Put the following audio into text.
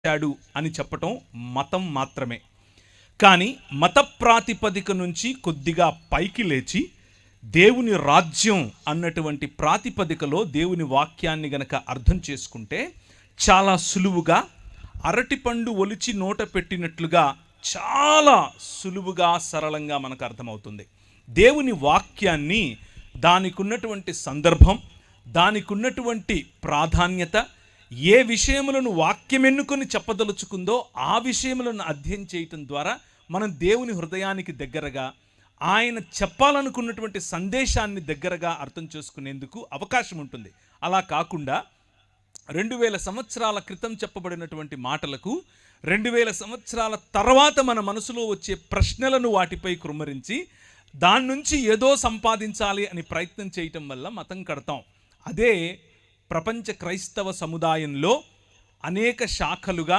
వచ్చాడు అని చెప్పటం మతం మాత్రమే. కానీ మత ప్రాతిపదిక నుంచి కొద్దిగా పైకి లేచి దేవుని రాజ్యం అన్నటువంటి ప్రాతిపదికలో దేవుని వాక్యాన్ని గనక అర్థం చేసుకుంటే చాలా సులువుగా అరటిపండు ఒలిచి నోట పెట్టినట్లుగా చాలా సులువుగా సరళంగా మనకు అర్థమవుతుంది. దేవుని వాక్యాన్ని దానికి ఉన్నటువంటి సందర్భం, దానికి ఉన్నటువంటి ప్రాధాన్యత, ఏ విషయములను వాక్యం ఎన్నుకొని చెప్పదలుచుకుందో ఆ విషయములను అధ్యయనం చేయటం ద్వారా మనం దేవుని హృదయానికి దగ్గరగా, ఆయన చెప్పాలనుకున్నటువంటి సందేశాన్ని దగ్గరగా అర్థం చేసుకునేందుకు అవకాశం ఉంటుంది. అలా కాకుండా 2000 సంవత్సరాల క్రితం చెప్పబడినటువంటి మాటలకు 2000 సంవత్సరాల తర్వాత మన మనసులో వచ్చే ప్రశ్నలను వాటిపై కృమ్మరించి దాని నుంచి ఏదో సంపాదించాలి అని ప్రయత్నం చేయటం వల్ల మతం కడతాం. అదే ప్రపంచ క్రైస్తవ సముదాయంలో అనేక శాఖలుగా